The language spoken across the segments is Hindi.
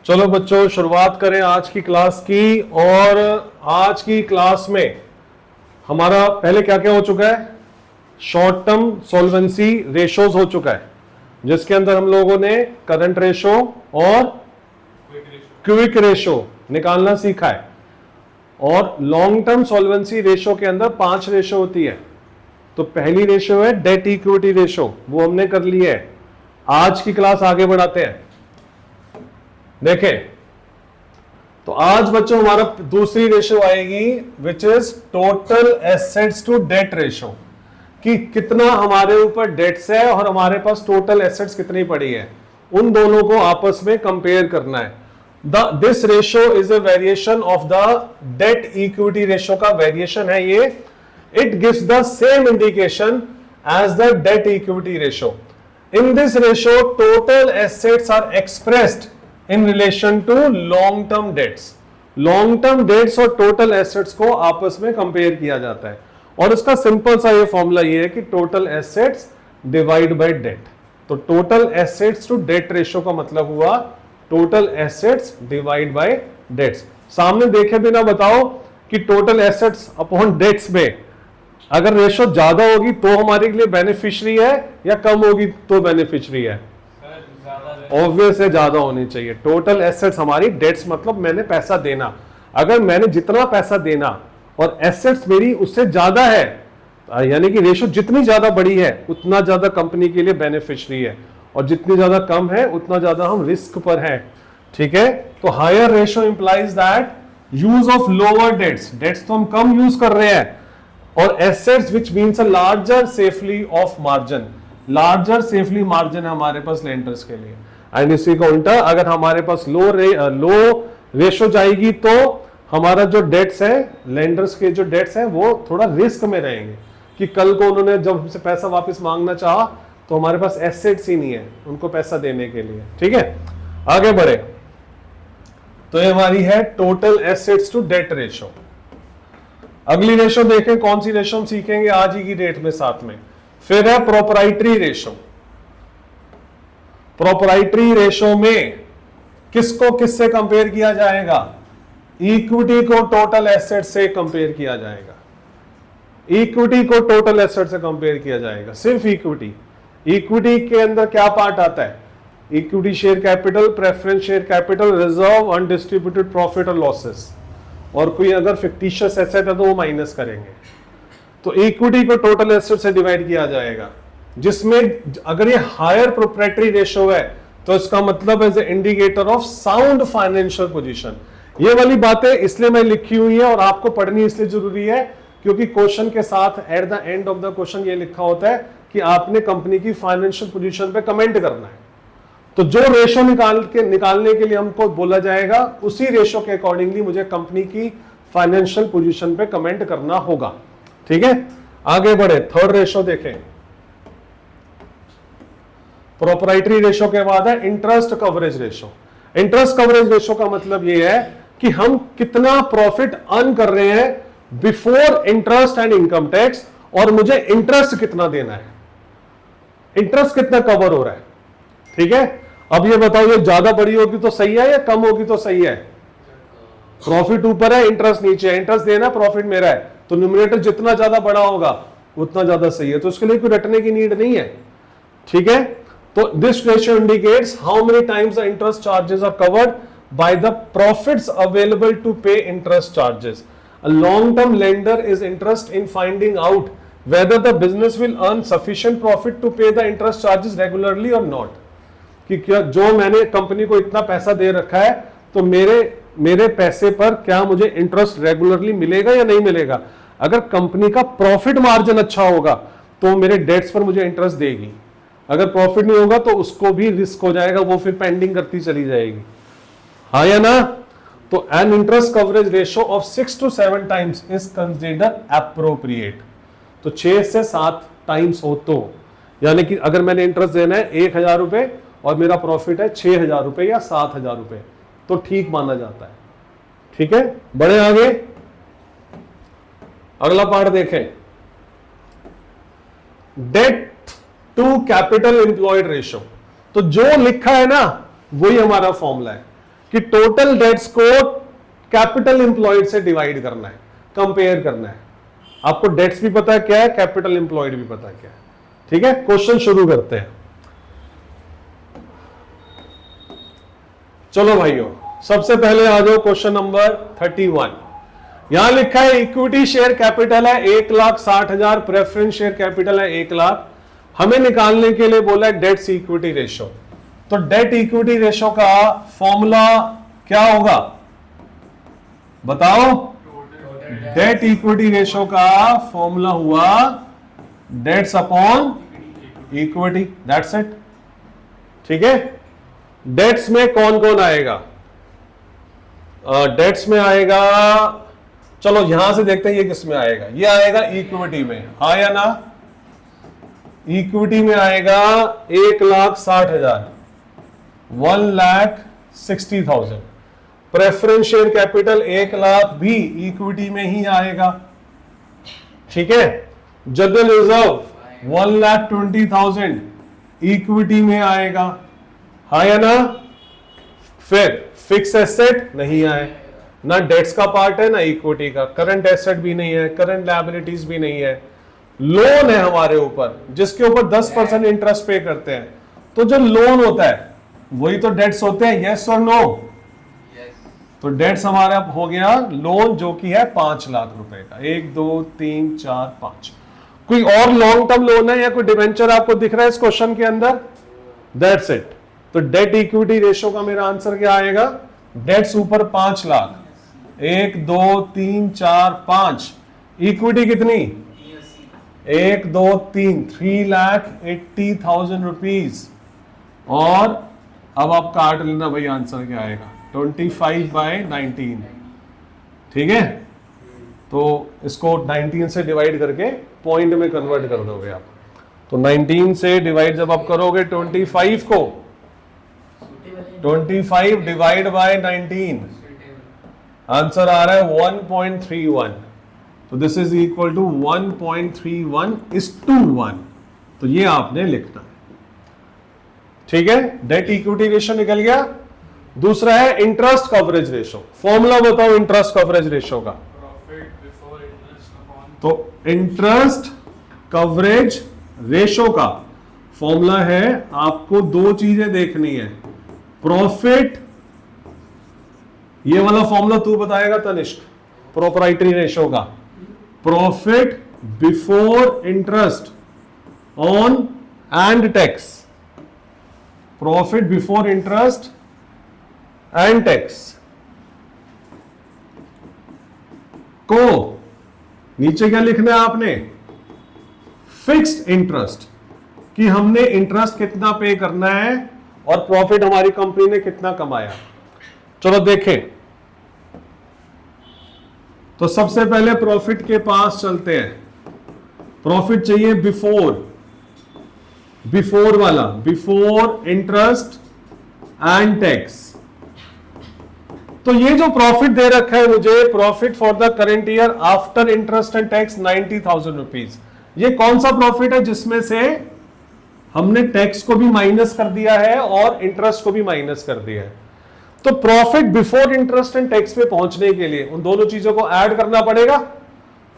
चलो बच्चों शुरुआत करें आज की क्लास की। और आज की क्लास में हमारा पहले क्या क्या हो चुका है, शॉर्ट टर्म सॉल्वेंसी रेशोज हो चुका है, जिसके अंदर हम लोगों ने करंट रेशो और क्विक रेशो निकालना सीखा है। और लॉन्ग टर्म सॉल्वेंसी रेशो के अंदर 5 रेशो होती है। तो पहली रेशो है डेट इक्विटी रेशो, वो हमने कर ली है। आज की क्लास आगे बढ़ाते हैं। देखें तो आज बच्चों हमारा दूसरी रेशो आएगी which is total assets to debt ratio, कि कितना हमारे ऊपर डेट्स है और हमारे पास टोटल एसेट्स कितनी पड़ी है, उन दोनों को आपस में कंपेयर करना है। This ratio is a variation of the debt equity ratio का वेरिएशन है ये। It gives the same indication as the debt equity ratio. In this ratio total assets are expressed in relation to long term debts. Long term debts और टोटल एसेट्स को आपस में कंपेयर किया जाता है। और इसका सिंपल सा ये फॉर्मूला ये है कि total assets divide by debt. तो total assets to debt ratio का मतलब हुआ total assets divide by debts. सामने देखे बिना बताओ कि टोटल एसेट्स अपॉन डेट्स में अगर रेशो ज्यादा होगी तो हमारे लिए बेनिफिशियरी है या कम होगी तो बेनिफिशियरी है? ऑब्वियस है, ज्यादा होनी चाहिए। टोटल एसेट्स हमारी, डेट्स मतलब मैंने पैसा देना, अगर मैंने जितना पैसा देना और एसेट्स मेरी उससे ज्यादा है, यानी कि रेशो जितनी ज्यादा बड़ी है उतना ज्यादा कंपनी के लिए बेनिफिशियरी है, और जितनी ज्यादा कम है उतना ज्यादा हम रिस्क पर हैं। ठीक है, तो higher ratio implies that use of lower debts. Debts तो हम कम यूज कर रहे हैं, और assets which means a larger safety of margin. Larger safety margin है हमारे पास लेंडर्स के लिए। एंड इसी का उल्टा, अगर हमारे पास लो रेशो जाएगी तो हमारा जो डेट्स है, लेंडर्स के जो डेट्स है वो थोड़ा रिस्क में रहेंगे, कि कल को उन्होंने जब हमसे पैसा वापस मांगना चाहा तो हमारे पास एसेट्स ही नहीं है उनको पैसा देने के लिए। ठीक है, आगे बढ़े। तो ये हमारी है total assets to debt ratio. अगली रेशो देखें, कौन सी रेशो हम सीखेंगे आज ही की डेट में साथ में। फिर है प्रोपराइटरी रेशो। प्रोपराइटरी रेशो में किसको किससे कंपेयर किया जाएगा? इक्विटी को टोटल एसेट से कंपेयर किया जाएगा। इक्विटी को टोटल एसेट से कंपेयर किया जाएगा, सिर्फ इक्विटी। इक्विटी के अंदर क्या पार्ट आता है? Equity share capital, preference share capital, reserve, undistributed profit और लॉसेस, और कोई अगर फिक्टिशियस एसेट है तो वो माइनस करेंगे। तो इक्विटी को टोटल एसेट से डिवाइड किया जाएगा, जिसमें अगर ये हायर प्रोप्राइटरी रेशो है तो इसका मतलब as a indicator of sound financial position. ये वाली बातें इसलिए मैं लिखी हुई है और आपको पढ़नी इसलिए जरूरी है क्योंकि क्वेश्चन के साथ at the end of the question ये लिखा होता है कि आपने कंपनी की फाइनेंशियल पोजीशन पे कमेंट करना है। तो जो रेशो निकालने के लिए हमको बोला जाएगा उसी रेशो के अकॉर्डिंगली मुझे कंपनी की फाइनेंशियल पोजीशन पे कमेंट करना होगा। ठीक है, आगे बढ़े। थर्ड रेशो देखें। प्रोपराइटरी रेशो के बाद है interest coverage ratio. Interest coverage ratio का मतलब यह है कि हम कितना प्रॉफिट अर्न कर रहे हैं before interest and income tax, और मुझे इंटरेस्ट कितना देना है, इंटरेस्ट कितना कवर हो रहा है। ठीक है, अब ये बताओ ये ज्यादा बड़ी होगी तो सही है या कम होगी तो सही है? प्रॉफिट ऊपर है, इंटरेस्ट नीचे है, इंटरेस्ट देना, प्रॉफिट मेरा है, तो न्यूमरेटर जितना ज्यादा बड़ा होगा उतना ज्यादा सही है। तो उसके लिए कोई रटने की नीड नहीं है। ठीक है, तो this ratio indicates how many times the interest charges are covered by the profits available to pay interest charges. A long term lender is interest in finding out whether the business will earn sufficient profit to pay the interest charges regularly or not। कि क्या जो मैंने कंपनी को इतना पैसा दे रखा है तो मेरे पैसे पर क्या मुझे इंटरेस्ट रेगुलरली मिलेगा या नहीं मिलेगा। अगर कंपनी का प्रॉफिट मार्जिन अच्छा होगा तो मेरे डेट्स पर मुझे इंटरेस्ट देगी, अगर प्रॉफिट नहीं होगा तो उसको भी रिस्क हो जाएगा, वो फिर पेंडिंग करती चली जाएगी। हाँ या ना? तो an interest coverage ratio of 6 to 7 times is considered appropriate. तो 6 से 7 टाइम्स हो तो, यानी कि अगर मैंने इंटरेस्ट देना है 1000 रुपए और मेरा प्रॉफिट है 6000 रुपए या 7000 रुपए, तो ठीक माना जाता है। ठीक है, बड़े आगे अगला पार्ट देखें। Debt to capital employed ratio. तो जो लिखा है ना वही हमारा फॉर्मूला है कि टोटल डेट्स को कैपिटल एम्प्लॉयड से डिवाइड करना है, कंपेयर करना है। आपको डेट्स भी पता है क्या है, कैपिटल एम्प्लॉयड भी पता है क्या है। ठीक है, क्वेश्चन शुरू करते हैं। चलो भाइयों, सबसे पहले आ जाओ क्वेश्चन नंबर 31। यहां लिखा है इक्विटी शेयर कैपिटल है 1,60,000, प्रेफरेंस शेयर कैपिटल है 1,00,000। हमें निकालने के लिए बोला है डेट से इक्विटी रेशो। तो डेट इक्विटी रेशो का फॉर्मूला क्या होगा बताओ? डेट इक्विटी रेशो का फॉर्मूला हुआ debts upon equity, that's it. ठीक है, डेट्स में कौन कौन आएगा? डेट्स में आएगा, चलो यहां से देखते हैं ये किस में आएगा। ये आएगा इक्विटी में, हाँ या ना? इक्विटी में आएगा 1,60,000, 1,60,000। प्रेफरेंस शेयर कैपिटल 1,00,000 भी इक्विटी में ही आएगा। ठीक है, जनरल रिजर्व 1,20,000 इक्विटी में आएगा, हाँ या ना? फिर फिक्स एसेट नहीं आए, ना डेट्स का पार्ट है ना इक्विटी का, करंट एसेट भी नहीं है, करंट लायबिलिटीज भी नहीं है, लोन है हमारे ऊपर जिसके ऊपर 10% इंटरेस्ट पे करते हैं। तो जो लोन होता है वही तो डेट्स होते हैं, यस और नो? तो डेट्स हमारा हो गया लोन जो कि है 5 लाख रुपए का, 1 2 3 4 5। कोई और लॉन्ग टर्म लोन है या कोई डिवेंचर आपको दिख रहा है इस क्वेश्चन के अंदर? That's it. तो डेट इक्विटी रेशियो का मेरा आंसर क्या आएगा? डेट्स ऊपर 5 लाख, 1 2 3 4 5, इक्विटी कितनी? 1 2 3, 3,80,000 रुपीज। और अब आप काट लेना भाई, आंसर क्या आएगा? 25/19। ठीक है, तो इसको 19 से डिवाइड करके पॉइंट में कन्वर्ट कर दोगे आप। तो 19 से डिवाइड जब आप करोगे 25 को, 25 डिवाइड बाय 19, आंसर आ रहा है 1.31। तो दिस इज इक्वल टू 1.31:1। तो ये आपने लिखना है। ठीक है, डेट इक्विटी रेशियो निकल गया। दूसरा है इंटरेस्ट कवरेज रेशियो। फॉर्मूला बताओ इंटरेस्ट कवरेज रेशियो का। तो इंटरेस्ट कवरेज रेशियो का फॉर्मूला है, आपको दो चीजें देखनी है, प्रॉफिट, ये वाला फॉर्मूला तू बताएगा तनिष्क, प्रोपराइटरी रेशियो का, profit before interest on and tax, profit before interest and tax को नीचे क्या लिखना है आपने? फिक्स्ड इंटरेस्ट, कि हमने इंटरेस्ट कितना पे करना है और प्रॉफिट हमारी कंपनी ने कितना कमाया। चलो देखें, तो सबसे पहले प्रॉफिट के पास चलते हैं। प्रॉफिट चाहिए बिफोर वाला, बिफोर इंटरेस्ट एंड टैक्स। तो ये जो प्रॉफिट दे रखा है मुझे, profit for the current year after interest and tax 90,000 rupees. ये कौन सा प्रॉफिट है जिसमें से हमने टैक्स को भी माइनस कर दिया है और इंटरेस्ट को भी माइनस कर दिया है? तो profit before interest and tax पे पहुंचने के लिए उन दोनों चीजों को ऐड करना पड़ेगा।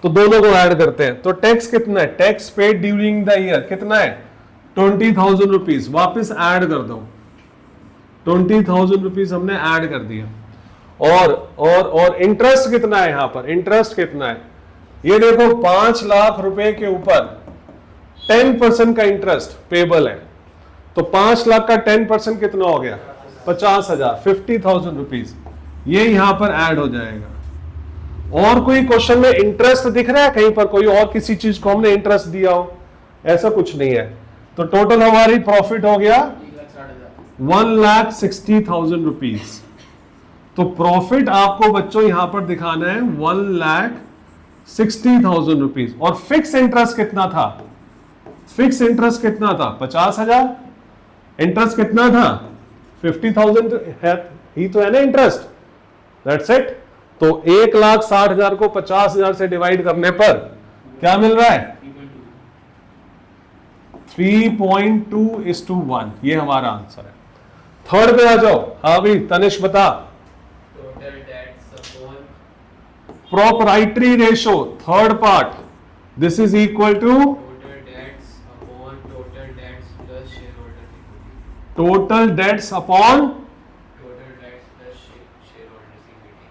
तो दोनों को ऐड करते हैं। तो टैक्स कितना है? Tax paid during the year कितना है? 20,000 रुपीज। वापिस ऐड कर दो, 20,000 रुपीज हमने ऐड कर दिया। और इंटरेस्ट कितना है? यहां पर इंटरेस्ट कितना है? ये देखो 5 लाख रुपए के ऊपर 10% का इंटरेस्ट पेबल है। तो 5 लाख का 10% कितना हो गया? 50,000, 50,000 रुपीज। ये यहां पर ऐड हो जाएगा। और कोई क्वेश्चन में इंटरेस्ट दिख रहा है कहीं पर? कोई और किसी चीज को हमने इंटरेस्ट दिया हो? ऐसा कुछ नहीं है। तो टोटल हमारी प्रॉफिट हो गया 1,60,000 रुपीज। तो प्रॉफिट आपको बच्चों यहां पर दिखाना है 1,60,000 रुपीज। और फिक्स इंटरेस्ट कितना था? फिक्स इंटरेस्ट कितना था? 50,000। इंटरेस्ट कितना था? 50,000 है ही तो है ना इंटरेस्ट, दैट्स इट। तो 1,60,000 को 50,000 से डिवाइड करने पर क्या मिल रहा है? 3.2:1। ये हमारा आंसर है। थर्ड पे आ जाओ। हाँ भाई तनिष बता। Proprietary ratio third part, this is equal to total debts upon total debts plus share holder equity. Total debts upon total debts plus share holder equity.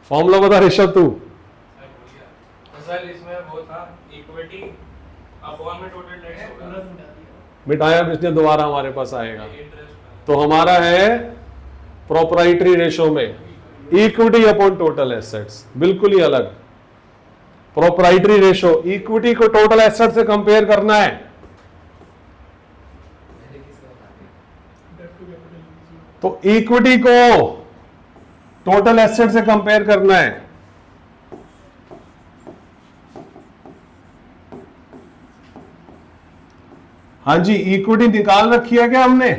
Formula बता ऋषभ तू। सर इसमें वो था इक्विटी अपॉन में टोटल डेट्स होगा, मिटाया किसने, दोबारा हमारे पास आएगा। इंटरेस्ट तो हमारा है प्रोपराइटरी रेशो में इक्विटी अपॉन टोटल एसेट्स, बिल्कुल ही अलग। प्रोपराइटरी रेशो इक्विटी को टोटल एसेट से कंपेयर करना है, तो इक्विटी को टोटल एसेट से कंपेयर करना है। हाँ जी, इक्विटी निकाल रखी है क्या हमने,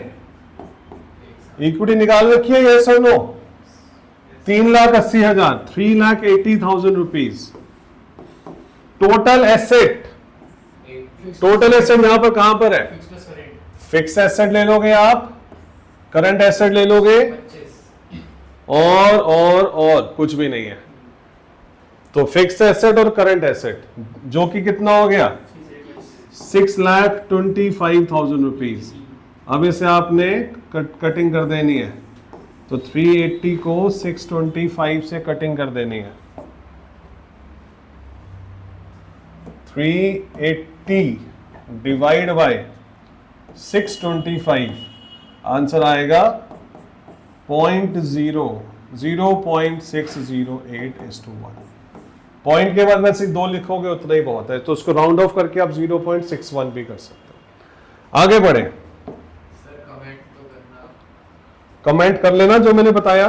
इक्विटी निकाल रखी है, यस और no. 3,80,000, 3,80,000 rupees total asset. Total asset यहां पर कहां पर है, फिक्स एसेट ले लोगे आप, करंट एसेट ले लोगे, और कुछ भी नहीं है। तो फिक्स एसेट और करंट एसेट जो कि कितना हो गया, 6,25,000 रुपीज। अब इसे आपने कटिंग कर देनी है, तो 380 को 625 से कटिंग कर देनी है। 380 डिवाइड बाय 625, आंसर आएगा 0.608:1। पॉइंट के बाद में सिर्फ 2 लिखोगे उतना ही बहुत है, तो उसको राउंड ऑफ करके आप 0.61 भी कर सकते हो। आगे बढ़े, सर कमेंट तो करना, कमेंट कर लेना जो मैंने बताया।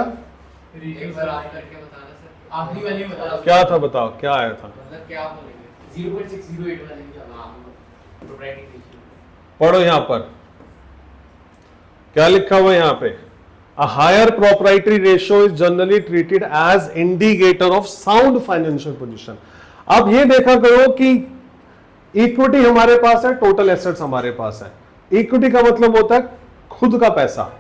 एक बार आप करके बताना सर, आखिरी वाली बता दो। क्या था बताओ, क्या आया था, मतलब क्या बोलेंगे 0.608 वाले की प्रोपराइटरी रेशियो। पढ़ो यहां पर क्या लिखा हुआ है यहाँ पे, A higher proprietary ratio is generally treated as indicator of sound financial position। अब ये देखा करो कि इक्विटी हमारे पास है, टोटल एसेट्स हमारे पास है। इक्विटी का मतलब होता है खुद का पैसा,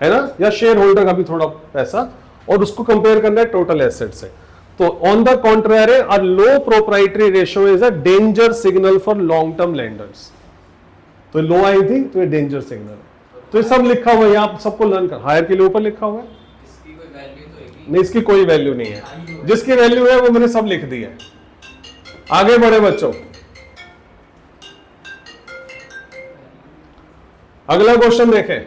है ना, या शेयर होल्डर का भी थोड़ा पैसा, और उसको कंपेयर करना है टोटल एसेट से। तो on the contrary, a low proprietary ratio is a danger signal for long term lenders. तो लो आई थी, तो ये डेंजर सिग्नल है। तो ये सब लिखा हुआ है, आप सबको लर्न कर, हायर के लिए ऊपर लिखा हुआ है, इसकी कोई वैल्यू तो है नहीं इसकी कोई वैल्यू नहीं है, जिसकी वैल्यू है वो मैंने सब लिख दी है। आगे बढ़े बच्चों, अगला क्वेश्चन देखें,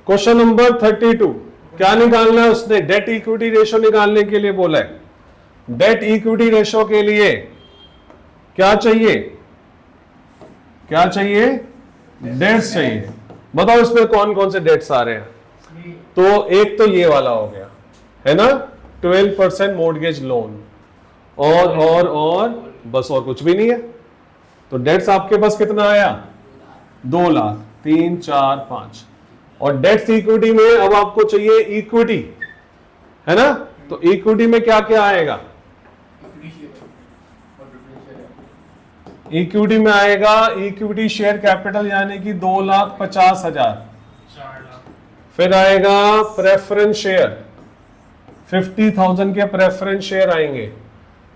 क्वेश्चन नंबर 32। क्या निकालना है उसने, डेट इक्विटी रेशो निकालने के लिए बोला है। डेट इक्विटी रेशो के लिए क्या चाहिए, क्या चाहिए, डेट्स चाहिए। बताओ इसमें कौन कौन से डेट्स आ रहे हैं। तो एक तो ये वाला हो गया, है ना, 12% मॉर्गेज लोन, और बस और कुछ भी नहीं है। तो डेट्स आपके पास कितना आया, 2 लाख, 3, 4, 5। और डेट्स इक्विटी में अब आपको चाहिए इक्विटी, है ना, तो इक्विटी में क्या क्या आएगा, इक्विटी में आएगा इक्विटी शेयर कैपिटल यानी कि 2,50,000। फिर आएगा प्रेफरेंस शेयर, 50,000 के प्रेफरेंस शेयर आएंगे।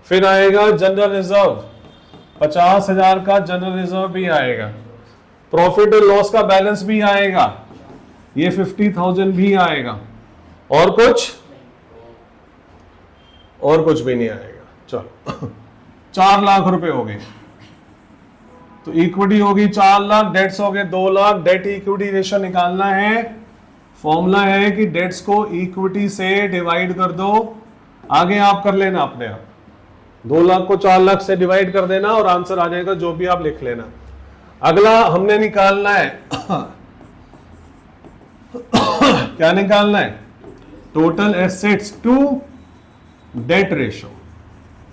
फिर आएगा जनरल रिजर्व, 50,000 का जनरल रिजर्व भी आएगा। प्रॉफिट और लॉस का बैलेंस भी आएगा, ये 50,000 भी आएगा। और कुछ भी नहीं आएगा। चलो 4 लाख रुपए हो गए। तो इक्विटी होगी 4 लाख, डेट्स हो गए 2 लाख। डेट इक्विटी रेशियो निकालना है, फॉर्मूला है कि डेट्स को इक्विटी से डिवाइड कर दो। आगे आप कर लेना अपने आप, 2 लाख को 4 लाख से डिवाइड कर देना और आंसर आ जाएगा, जो भी आप लिख लेना। अगला हमने निकालना है क्या निकालना है, total assets to debt ratio,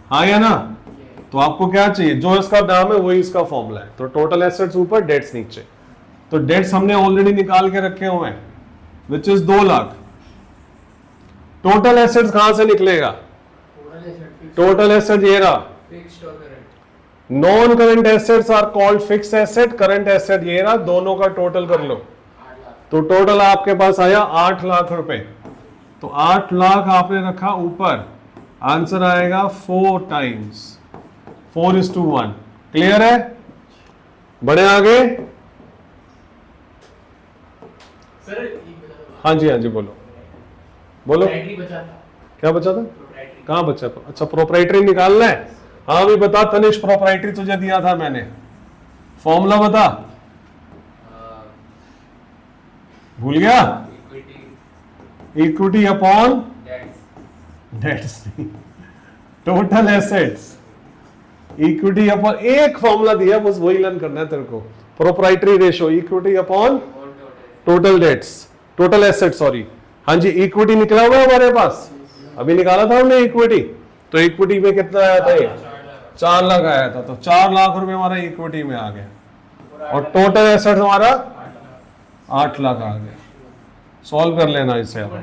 हाँ या ना। तो आपको क्या चाहिए, जो इसका नाम है वही इसका फॉर्मूला है। तो टोटल एसेट्स ऊपर, डेट्स नीचे। तो डेट्स हमने ऑलरेडी निकाल के रखे हुए हैं, which is 2 lakh. Total assets कहां से निकलेगा, टोटल एसेट ये रहा, non current assets are called fix asset, current asset ये रहा, दोनों का टोटल कर लो। तो टोटल आपके पास आया 8 लाख रुपए। तो 8 लाख आपने रखा ऊपर, आंसर आएगा 4 टाइम्स 4:1। क्लियर है? बढ़े आगे। सर हाँ जी, हाँ जी, बोलो बोलो। बचा था, क्या बचा था? कहाँ बचा था? अच्छा, प्रोप्राइटरी निकालना है। हाँ भी बता तनिष, प्रोप्राइटरी तुझे दिया था मैंने, फॉर्मूला बता। भूल गया? Equity upon debts, total assets, equity upon, एक फॉर्मूला दिया बस वही लर्न करना है तेरे को। Proprietary ratio, equity upon total debts, total asset, sorry. हाँ जी, इक्विटी निकला हुआ है हमारे पास, अभी निकाला था हमने इक्विटी। तो इक्विटी में कितना आया था? 4 लाख आया था। तो 4 लाख रुपए हमारा इक्विटी में आ गया और टोटल एसेट हमारा 8 लाख आ गया। सॉल्व कर लेना इसे अब।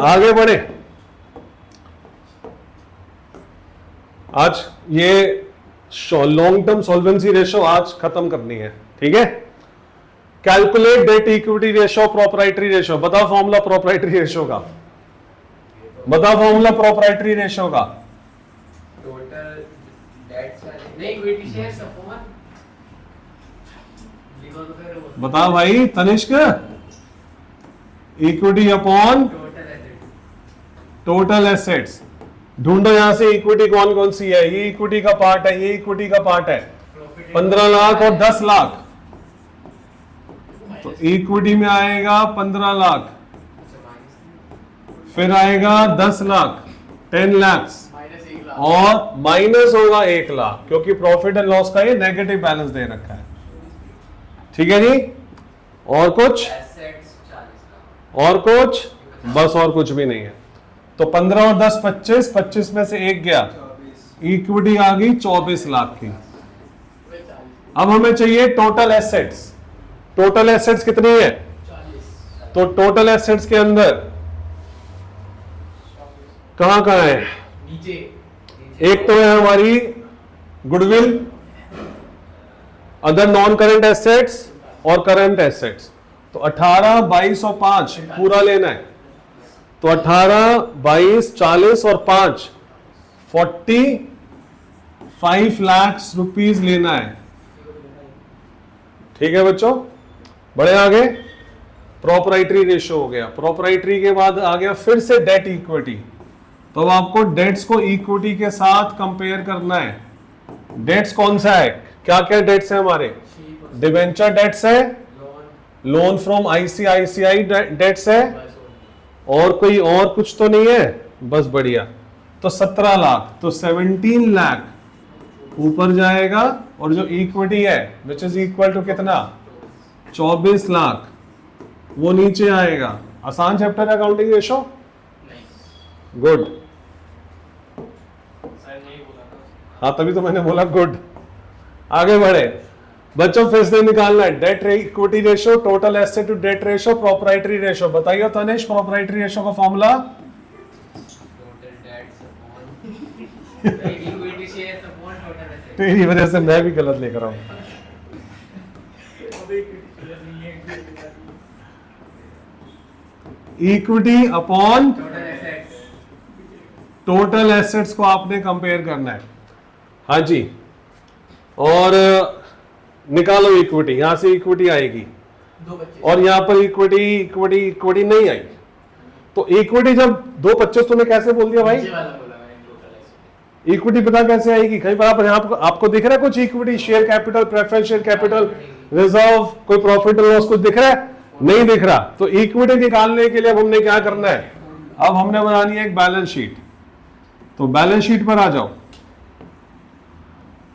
आगे बढ़े। आज ये लॉन्ग टर्म सॉल्वेंसी रेशो आज खत्म करनी है, ठीक है। Calculate debt equity ratio, proprietary ratio. बताओ फॉर्मूला प्रोप्राइटरी रेशो का, बताओ फॉर्मूला प्रोप्राइटरी रेशो का। टोटल डेट्स नहीं इक्विटी शेयर्स अपॉन, लिखो तो फिर वो बताओ भाई Tanishk. Equity upon total assets, total assets. ढूंढो यहां से इक्विटी कौन कौन सी है। ये इक्विटी का पार्ट है, ये इक्विटी का पार्ट है। 15 लाख और 10 लाख। तो इक्विटी में आएगा 15 लाख, फिर आएगा 10 लाख, 10 लाख, माइनस 1 लाख और माइनस होगा 1 लाख, क्योंकि प्रॉफिट एंड लॉस का ये नेगेटिव बैलेंस दे रखा है। ठीक है जी। और कुछ? एसेट्स 40 लाख और कुछ? बस और कुछ भी नहीं है। तो 15 और 10 25, 25 में से 1 गया, इक्विटी आ गई 24 लाख की। अब हमें चाहिए टोटल एसेट्स। टोटल एसेट्स कितनी है? 40 तो टोटल एसेट्स के अंदर कहां कहां है? नीचे एक तो है हमारी goodwill, other non current assets और करंट एसेट्स। तो 18, 22 और 5 पूरा लेना है। तो 18, 22, 40 और 5 45 लाख रुपीस लेना है। ठीक है बच्चों, बड़े आगे। प्रोप्राइटरी रेशो हो गया। प्रोप्राइटरी के बाद आ गया फिर से डेट इक्विटी। तो अब आपको डेट्स को इक्विटी के साथ कंपेयर करना है। डेट्स कौन सा है? क्या क्या डेट्स है हमारे? डिवेंचर डेट्स है, लोन फ्रॉम आईसीआईसीआई डेट्स है, और कोई और कुछ तो नहीं है? बस बढ़िया। तो 17 लाख, तो 17 लाख ऊपर जाएगा, और जो इक्विटी है विच इज इक्वल टू कितना? 24 लाख, वो नीचे आएगा। आसान चैप्टर है अकाउंटिंग रेशो। गुड। सर नहीं बोला था। हाँ तभी तो मैंने बोला गुड। आगे बढ़े बच्चों, फिर से निकालना है debt equity ratio, total asset to debt ratio, proprietary ratio. बताइए तनिष, प्रोप्राइटरी रेशो का formula. Total debts upon equity shares upon total assets. तेरी वजह से मैं भी गलत लेकर आऊं। Equity upon total assets, total assets को आपने कंपेयर करना है। हाँ जी, और निकालो इक्विटी। यहां से इक्विटी आएगी, दो बच्चे और यहां पर इक्विटी इक्विटी इक्विटी नहीं आई। तो इक्विटी जब 225 तूने कैसे बोल दिया भाई? नीचे वाला बोला मैंने टोटल एसेट्स। इक्विटी पता कैसे आएगी? कहीं पर आपको दिख रहा है कुछ equity? Share capital, preference share capital, reserve, कोई प्रॉफिट और लॉस कुछ दिख रहा है? नहीं दिख रहा। तो इक्विटी निकालने के लिए अब हमने क्या करना है? अब हमने बनानी है एक बैलेंस शीट। तो बैलेंस शीट पर आ जाओ,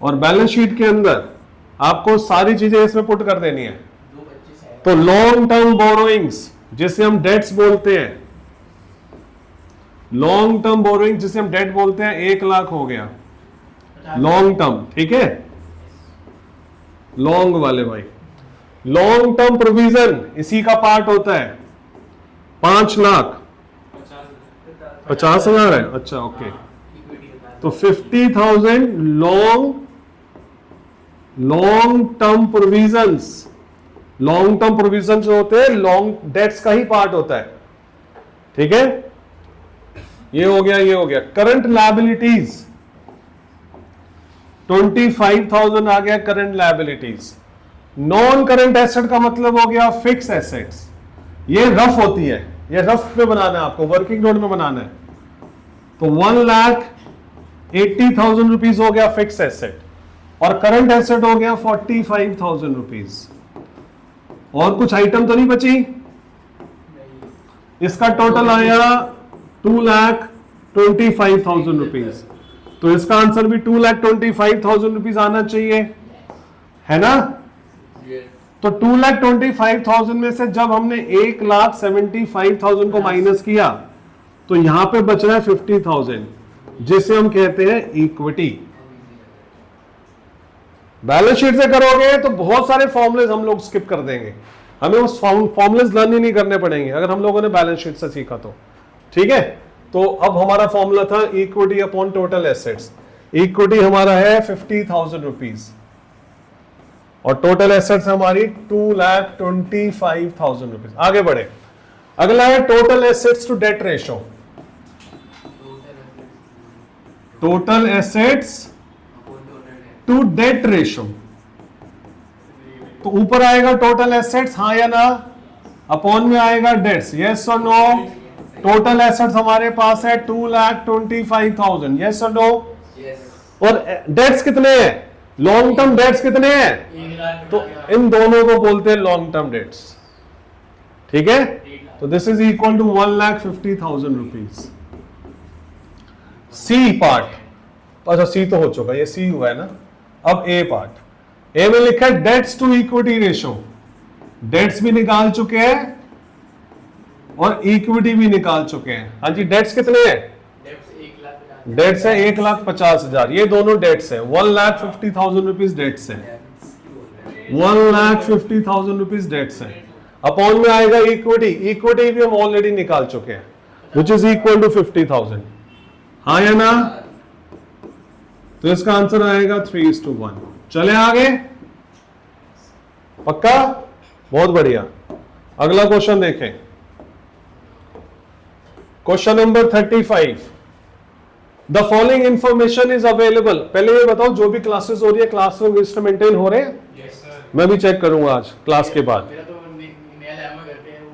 और बैलेंस शीट के अंदर आपको सारी चीजें इसमें पुट कर देनी है। दो बच्चे हैं तो लॉन्ग टर्म बोरोइंग्स जिसे हम डेट्स बोलते हैं, लॉन्ग टर्म बोरोइंग जिसे हम डेट बोलते हैं, 1 लाख हो गया लॉन्ग टर्म। ठीक है, लॉन्ग वाले भाई। लॉन्ग टर्म प्रोविजन इसी का पार्ट होता है, 5 लाख 50,000 है। अच्छा ओके। इक्विटी के बाद तो 50,000 long term provisions. Long term provisions जो होते हैं लॉन्ग डेट्स का ही पार्ट होता है। ठीक है, ये हो गया, ये हो गया। करंट लायबिलिटीज 25,000 आ गया current liabilities. Non current asset का मतलब हो गया फिक्स एसेट्स। ये रफ होती है, ये रफ में बनाना है आपको, वर्किंग नोट में बनाना है। तो 1,80,000 रुपीज हो गया फिक्स एसेट, और करंट एसेट हो गया 45,000 रुपीज। और कुछ आइटम तो नहीं बची? इसका टोटल आया 2,25,000 रुपीज। तो इसका आंसर भी 2,25,000 रुपीज आना चाहिए, है ना? तो 2,25,000 में से जब हमने 1,75,000 को माइनस किया तो यहां पे बच रहा है 50,000, जिसे हम कहते हैं इक्विटी। बैलेंस शीट से करोगे तो बहुत सारे फॉर्मूलेस हम लोग स्किप कर देंगे, हमें उस फॉर्मूलेस लर्न ही नहीं करने पड़ेंगे अगर हम लोगों ने बैलेंस शीट से सीखा तो। ठीक है, तो अब हमारा फॉर्मूला था equity upon total assets. Equity हमारा है 50,000 रुपीज और टोटल एसेट्स हमारी 2,25,000 रुपीज। आगे बढ़े, अगला है total assets to debt ratio. Total assets to debt ratio, तो ऊपर आएगा टोटल एसेट्स, हाँ या ना? अपॉन में आएगा डेट्स, यस और नो? टोटल एसेट्स हमारे पास है 2,25,000, यस और नो? और डेट्स कितने हैं? लॉन्ग टर्म डेट्स कितने हैं? तो इन दोनों को बोलते हैं लॉन्ग टर्म डेट्स। ठीक है, तो this is equal to 1,50,000 rupees. C part, अच्छा सी तो हो चुका, ये सी हुआ है ना। अब ए पार्ट, ए में लिखा है debts to equity ratio. Debts भी निकाल चुके हैं और इक्विटी भी निकाल चुके हैं। हाँ जी, डेट्स कितने हैं? डेट्स है 1,50,000, ये दोनों डेट्स है। 1,50,000 रुपीज डेट्स है, 1,50,000 रुपीज डेट्स है। अपॉन में आएगा इक्विटी, इक्विटी भी हम ऑलरेडी निकाल चुके हैं, विच इज इक्वल टू 50,000, हाँ या ना? तो इसका आंसर आएगा 3:1। चले आगे, पक्का? बहुत बढ़िया। अगला क्वेश्चन देखें, question number 35। The following information is available. पहले ये बताओ, जो भी क्लासेस हो रही है क्लास में रजिस्टर मेंटेन हो रहे हैं? Yes sir. मैं भी चेक करूंगा आज क्लास के बाद।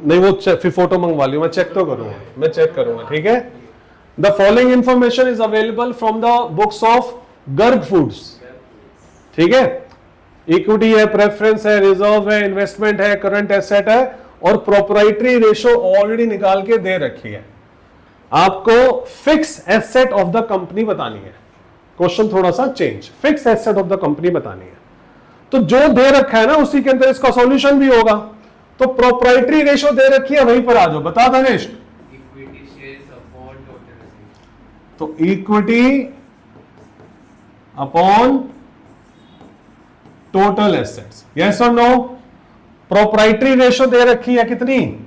नहीं, वो फिर फोटो मंगवा लियो, मैं चेक तो करूंगा, मैं चेक करूंगा। ठीक है, the following information is available from the books of Garg foods. ठीक है, इक्विटी है, प्रेफरेंस है, रिजर्व है, इन्वेस्टमेंट है, करंट एसेट है, और प्रोप्राइटरी रेशो ऑलरेडी निकाल के दे रखी है। आपको fix asset of the company बतानी है। क्वेश्चन थोड़ा सा change, fix asset of the company बतानी है। तो जो दे रखा है ना उसी के अंदर इसका सॉल्यूशन भी होगा। तो प्रोप्राइटरी रेशो दे रखी है, वहीं पर आ जाओ, बता धनेश। तो equity upon total assets, yes और नो? प्रोप्राइटरी रेशो दे रखी है कितनी?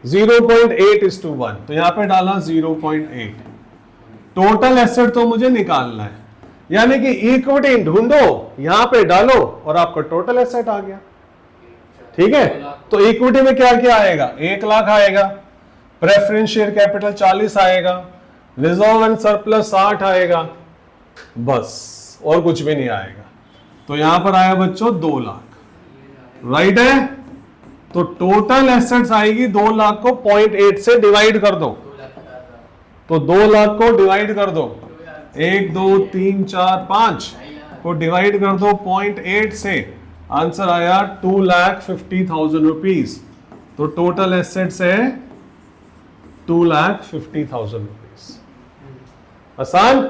0.8:1, तो यहां पे डाला 0.8। टोटल एसेट तो मुझे निकालना है, यानी कि इक्विटी ढूंढो, यहां पे डालो और आपका टोटल एसेट आ गया। ठीक है, तो इक्विटी में क्या क्या आएगा? 1,00,000 आएगा, प्रेफरेंस शेयर कैपिटल 40 आएगा, रिजर्व एंड सरप्लस 60 आएगा, बस और कुछ भी नहीं आएगा। तो यहां पर आया बच्चों 2,00,000, राइट है? तो टोटल एसेट्स आएगी 2,00,000 को 0.8 से डिवाइड कर दो, तो 2,00,000 को डिवाइड कर दो, 1 2 3 4 5 को डिवाइड कर दो 0.8 से, आंसर आया 2,50,000 रुपीज। तो टोटल एसेट्स है 2,50,000 रुपीज। आसान?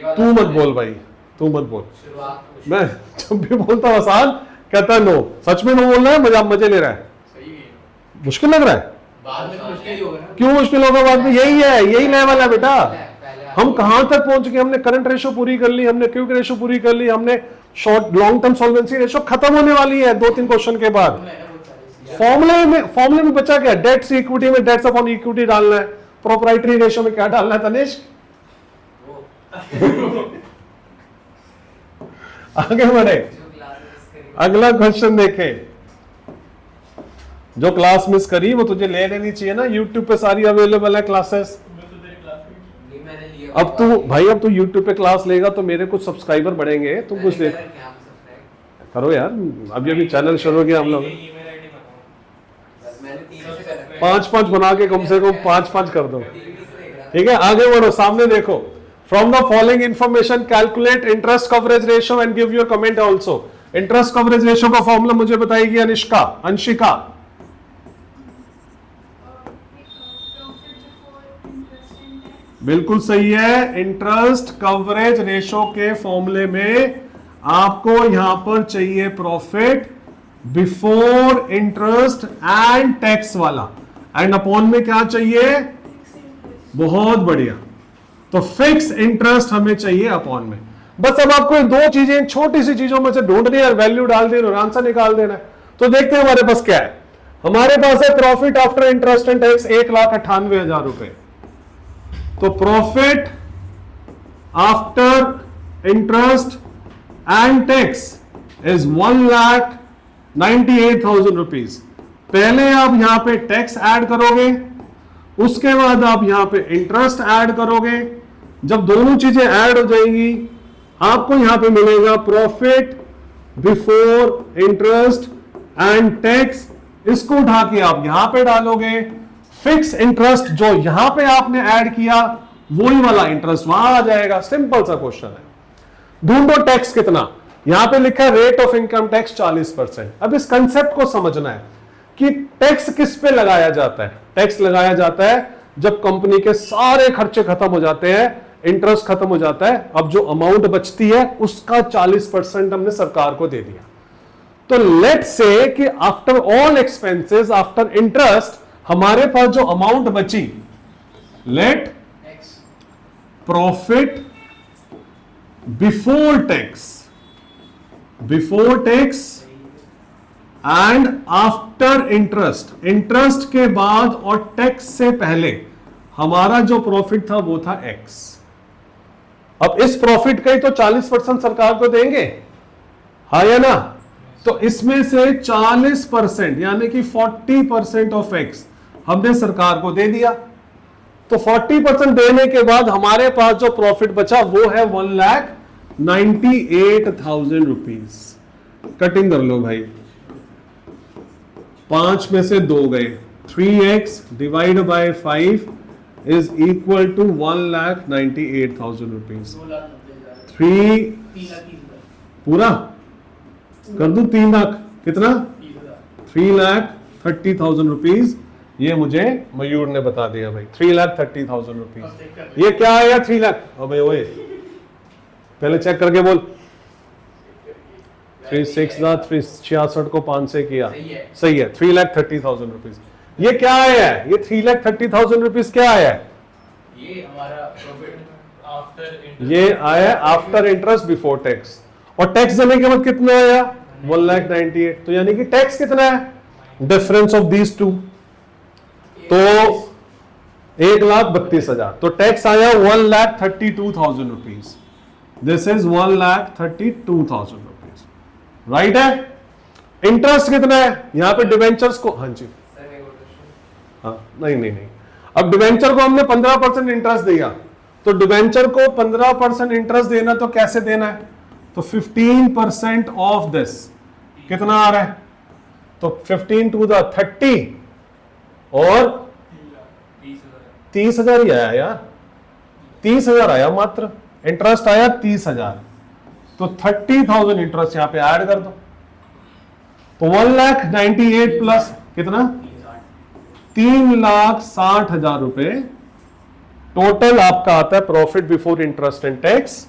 तू मत बोल भाई, तू मत बोल। मैं जब भी बोलता हूं आसान कहता नो, सच में नो बोल रहा है, मजा मजे ले रहा है। मुश्किल लग रहा है? बाद में तो मुश्किल ही होगा ना। क्यों मुश्किल होगा? बाद में यही है, यही लेवल है बेटा। हम कहां तक पहुंच गए? हमने करंट रेशो पूरी कर ली, हमने क्विक रेशो पूरी कर ली, हमने short long term solvency ratio खत्म होने वाली है 2-3 क्वेश्चन के बाद। फॉर्मूले में बचा क्या? डेट्स इक्विटी में डेट्स अपॉन इक्विटी डालना है, प्रोप्राइटरी रेशो में क्या डालना है तनिष? आगे बढ़े, अगला क्वेश्चन देखें। जो क्लास मिस करी वो तुझे ले लेनी चाहिए ना, यूट्यूब पे सारी अवेलेबल है क्लासेस। नहीं मैंने लिया। अब तू भाई, अब तू यूट्यूब पे क्लास लेगा तो मेरे कुछ सब्सक्राइबर बढ़ेंगे, तुम कुछ देख करो यार। अभी अभी चैनल शुरू किया हम लोग, ईमेल आईडी बताओ। मैंने 3 से करा। 5-5 बना के कम से कम 5-5 कर दो। ठीक है, आगे बढ़ो, सामने देखो। From the following information calculate interest coverage ratio and give your comment also. Interest coverage ratio का फॉर्मूला मुझे बताएगी अनिष्का, अंशिका। बिल्कुल सही है, इंटरेस्ट कवरेज रेशियो के फॉर्मूले में आपको यहां पर चाहिए profit before interest and tax वाला, एंड अपॉन में क्या चाहिए? बहुत बढ़िया, तो फिक्स इंटरेस्ट हमें चाहिए अपॉन में। बस अब आपको दो चीजें, छोटी सी चीजों में से ढूंढनी है, वैल्यू डाल देना और आंसर निकाल देना है। तो देखते हैं हमारे पास क्या है। हमारे पास है profit after interest and tax 1,98,000 रुपए। तो profit after interest and tax is 1,98,000 rupees. पहले आप यहां पे टैक्स ऐड करोगे, उसके बाद आप यहां पे इंटरेस्ट ऐड करोगे। जब दोनों चीजें ऐड हो जाएंगी आपको यहां पे मिलेगा profit before interest and tax. इसको उठा के आप यहां पे डालोगे, फिक्स इंटरेस्ट जो यहां पे आपने ऐड किया वही वाला इंटरेस्ट वहां आ जाएगा। सिंपल सा क्वेश्चन है। ढूंढो टैक्स कितना। यहां पे लिखा है रेट ऑफ इनकम टैक्स 40%। अब इस कंसेप्ट को समझना है कि टैक्स किस पे लगाया जाता है। टैक्स लगाया जाता है जब कंपनी के सारे खर्चे खत्म हो जाते हैं, इंटरेस्ट खत्म हो जाता है, अब जो अमाउंट बचती है उसका 40% हमने सरकार को दे दिया। तो लेट्स से कि after all expenses after interest हमारे पास जो अमाउंट बची, net profit before tax and after interest, interest के बाद और टैक्स से पहले हमारा जो प्रॉफिट था वो था एक्स। अब इस प्रॉफिट का ही तो 40% सरकार को देंगे, हाँ या ना? तो इसमें से 40% यानी कि 40% ऑफ एक्स हमने सरकार को दे दिया। तो 40% देने के बाद हमारे पास जो प्रॉफिट बचा वो है 1,98,000 रुपीज। कटिंग कर लो भाई, 5 में से 2 गए, 3x divide by 5 is equal to 1,98,000 rupees. 3 पूरा कर दूं, 3 लाख कितना? 3,30,000 रुपीज। ये मुझे मयूर ने बता दिया भाई, 3,30,000 रुपीज। ये क्या आया 3 लाख? अबे ओए पहले चेक करके बोल। 3,66 को 5 से किया, सही है, 3,30,000 रुपीज। ये क्या आया है? ये 3,30,000 रुपीज क्या आया है? ये हमारा प्रॉफिट आफ्टर इंटरेस्ट, ये आया आफ्टर इंटरेस्ट बिफोर टैक्स। और टैक्स देने के बाद कितना आया? 1,98,000। तो यानी कि टैक्स कितना है? डिफरेंस ऑफ दीज टू, तो 1,32,000। तो टैक्स आया 1,32,000 rupees. This is 1,32,000 rupees, right है? इंटरेस्ट कितना है? यहां पे डिवेंचर्स को, हाँ जी, हाँ, नहीं, अब डिवेंचर को हमने 15% इंटरेस्ट दिया, तो डिवेंचर को 15% इंटरेस्ट देना तो कैसे देना है? तो 15% ऑफ दिस कितना आ रहा है? तो 15 टू द 30 और 30,000 ही आया यार, 30,000 आया मात्र, इंटरेस्ट आया 30,000। तो 30,000 इंटरेस्ट यहां पे ऐड कर दो, तो 1,98,000 प्लस कितना? 3,60,000 रुपए टोटल आपका आता है profit before interest and tax,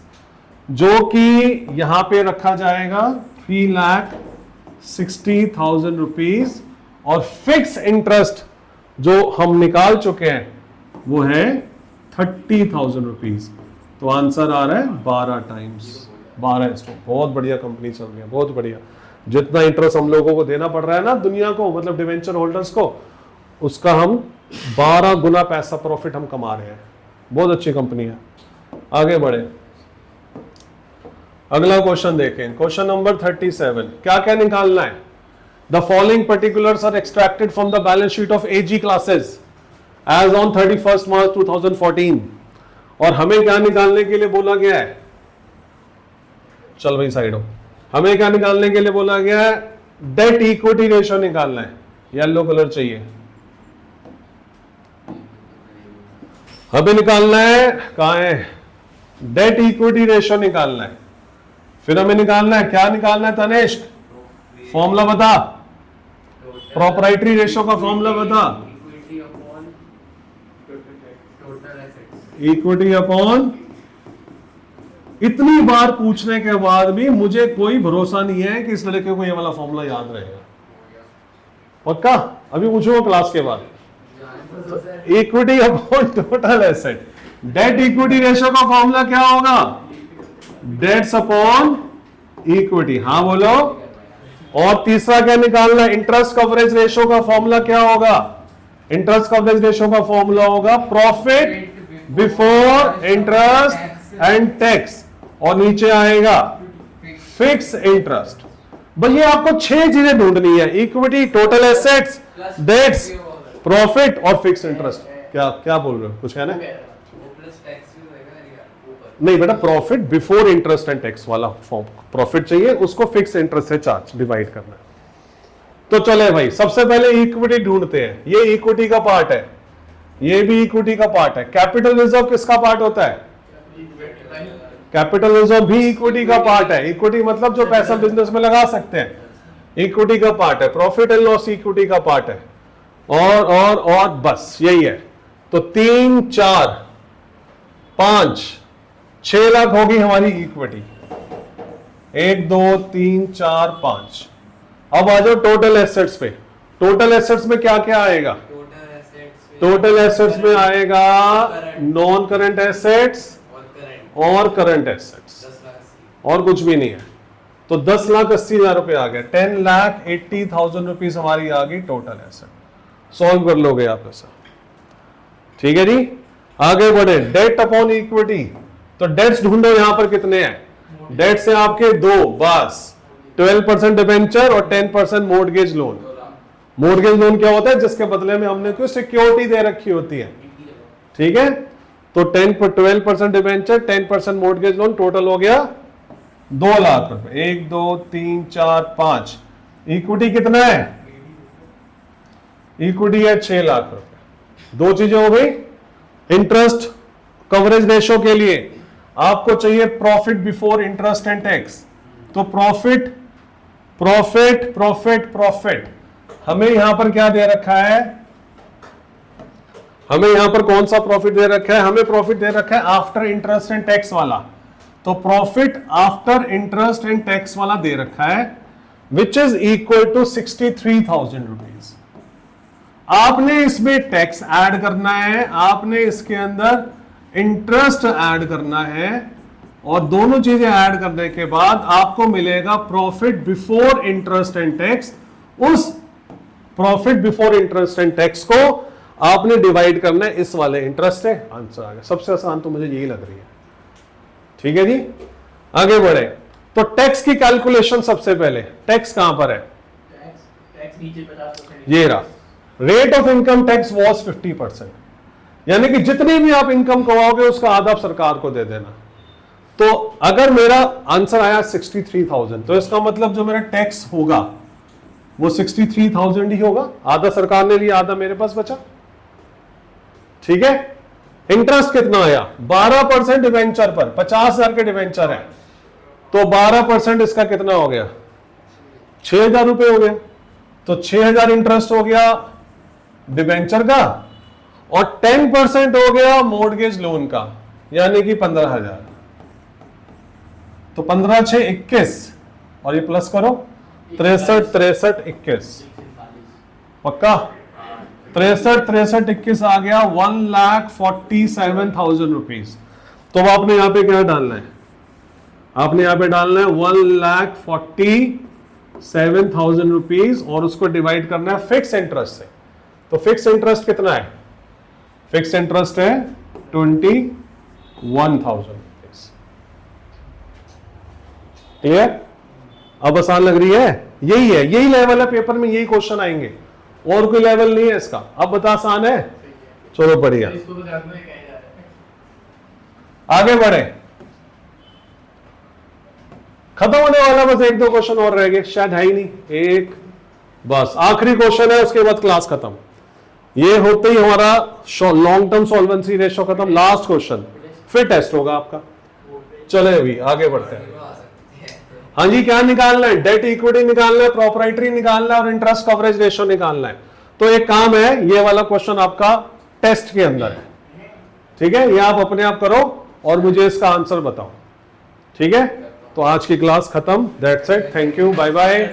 जो कि यहां पे रखा जाएगा 3,60,000 रुपीज। और फिक्स इंटरेस्ट जो हम निकाल चुके हैं वो है 30,000 रुपीज। तो आंसर आ रहा है 12 टाइम्स, 12। बहुत बढ़िया कंपनी चल रही है, बहुत बढ़िया। जितना इंटरेस्ट हम लोगों को देना पड़ रहा है ना दुनिया को, मतलब डिवेंचर होल्डर्स को, उसका हम 12 गुना पैसा प्रॉफिट हम कमा रहे हैं। बहुत अच्छी कंपनी है। आगे बढ़े, अगला क्वेश्चन देखें, क्वेश्चन नंबर 37। क्या क्या निकालना है? The following particulars are extracted from the balance sheet of AG classes as on 31 March 2014। और हमें क्या निकालने के लिए बोला गया है? चल भाई साइड हो। हमें क्या निकालने के लिए बोला गया है? डेट इक्विटी रेशियो निकालना है। येलो कलर चाहिए। हमें निकालना है, कहां है? डेट इक्विटी रेशियो निकालना है। फिर हमें निकालना है, क्या निकालना है तनिष्क? फॉर्मूला बता, प्रोप्राइटरी रेशियो का फॉर्मूला बता। Equity upon total assets. Equity upon, इतनी बार पूछने के बाद भी मुझे कोई भरोसा नहीं है कि इस लड़के को ये वाला फॉर्मूला याद रहेगा। पक्का? अभी पूछूंगा क्लास के बाद। Equity upon total asset, debt equity ratio का फॉर्मूला क्या होगा? Debts upon equity. हाँ बोलो। और तीसरा क्या निकालना है? इंटरेस्ट कवरेज रेशियो का फॉर्मूला क्या होगा? इंटरेस्ट कवरेज रेशियो का फॉर्मूला होगा profit before interest and tax, और नीचे आएगा फिक्स इंटरेस्ट। भाई ये आपको 6 चीजें ढूंढनी है, equity, total assets, debts, profit और फिक्स इंटरेस्ट। क्या क्या बोल रहे हो? कुछ कहना है? नहीं बेटा, profit before interest and tax वाला प्रॉफिट चाहिए, उसको फिक्स इंटरेस्ट से चार्ज डिवाइड करना है। तो चले भाई, सबसे पहले इक्विटी ढूंढते हैं। ये इक्विटी का पार्ट है, ये भी इक्विटी का पार्ट है। कैपिटल रिजर्व किसका पार्ट होता है? कैपिटल रिजर्व भी इक्विटी का पार्ट है। इक्विटी मतलब जो पैसा बिजनेस में लगा सकते हैं, इक्विटी का पार्ट है। प्रॉफिट एंड लॉस इक्विटी का पार्ट है। और बस यही है। तो 3, 4, 5, 6 लाख होगी हमारी इक्विटी। 1, 2, 3, 4, 5। अब आ जाओ टोटल एसेट्स पे। टोटल एसेट्स में क्या क्या आएगा? टोटल एसेट्स में आएगा नॉन करंट एसेट्स और करंट एसेट्स, और कुछ भी नहीं है। तो 10,80,000 रुपए आ गए। 10,80,000 रुपीज हमारी आ गई टोटल एसेट। सॉल्व कर लोगे आप ऐसा? ठीक है जी। आगे बढ़े, डेट अपॉन इक्विटी। तो डेट्स ढूंढो यहां पर कितने हैं? डेट्स है आपके 2, बस 12% डिबेंचर और 10% मोर्टगेज लोन। मोर्टगेज लोन क्या होता है? जिसके बदले में हमने कोई सिक्योरिटी दे रखी होती है। ठीक है। तो 12% डिबेंचर, 10% मोर्टगेज लोन, टोटल हो गया 2 लाख रुपए। 1, 2, 3, 4, 5। इक्विटी कितना है? इक्विटी है 6 लाख रुपए। 2 चीजें हो गई। इंटरेस्ट कवरेज रेशो के लिए आपको चाहिए profit before interest and tax. तो प्रॉफिट प्रॉफिट प्रॉफिट प्रॉफिट हमें यहां पर क्या दे रखा है? हमें यहां पर कौन सा प्रॉफिट दे रखा है? हमें प्रॉफिट दे रखा है आफ्टर इंटरेस्ट एंड टैक्स वाला। तो profit after interest and tax वाला दे रखा है, which is equal to 63,000 rupees. आपने इसमें टैक्स ऐड करना है, आपने इसके अंदर इंटरेस्ट ऐड करना है, और दोनों चीजें ऐड करने के बाद आपको मिलेगा profit before interest and tax. उस profit before interest and tax को आपने डिवाइड करना है इस वाले इंटरेस्ट से। आंसर आ गया। सबसे आसान तो मुझे यही लग रही है। ठीक है जी। आगे बढ़े। तो टैक्स की कैलकुलेशन सबसे पहले, टैक्स कहां पर है? टैक्स नीचे 50%। ये रहा। Rate of income tax was 50%, यानी कि जितनी भी आप इनकम कमाओगे उसका आधा सरकार को दे देना। तो अगर मेरा आंसर आया 63,000, तो इसका मतलब जो मेरा टैक्स होगा वो 63,000 ही होगा। आधा सरकार ने लिया, आधा मेरे पास बचा। ठीक है। इंटरेस्ट कितना आया? 12% डिवेंचर पर। 50,000 के डिवेंचर है, तो 12% इसका कितना हो गया? 6,000 रुपए हो गया। तो 6,000 इंटरेस्ट हो गया डिवेंचर का, और 10% हो गया मोर्टगेज लोन का, यानी कि 15,000। तो 15 6 21, और ये प्लस करो 63 63 21। पक्का? 63 63 21 आ गया 1,47,000 रुपीज। तो अब आपने यहां पे क्या डालना है? आपने यहां पे डालना है 1,47,000 रुपीज, और उसको डिवाइड करना है फिक्स इंटरेस्ट से। तो फिक्स इंटरेस्ट कितना है? फिक्स इंटरेस्ट है 21,000 रुपीज। क्लियर? अब आसान लग रही है? यही लेवल है, पेपर में यही क्वेश्चन आएंगे, और कोई लेवल नहीं है इसका। अब बता आसान है? चलो बढ़िया, इसको तो जानना ही कहीं जा रहा है। आगे बढ़े। खत्म होने वाला, बस एक दो क्वेश्चन और रह गए, शायद है ही नहीं, एक बस आखिरी क्वेश्चन है, उसके बाद क्लास खत्म। ये होते ही हमारा लॉन्ग टर्म सॉल्वेंसी रेशो खत्म। लास्ट क्वेश्चन, फिर टेस्ट होगा आपका। चले अभी आगे बढ़ते हैं। हाँ जी, क्या निकालना है? डेट इक्विटी निकालना है, प्रॉपर्टी निकालना है और इंटरेस्ट कवरेज रेशो निकालना है। तो एक काम है, ये वाला क्वेश्चन आपका टेस्ट के अंदर है, ठीक है? ये आप अपने आप करो और मुझे इसका आंसर बताओ, ठीक है? तो आज की क्लास खत्म। That's it, thank you, bye bye.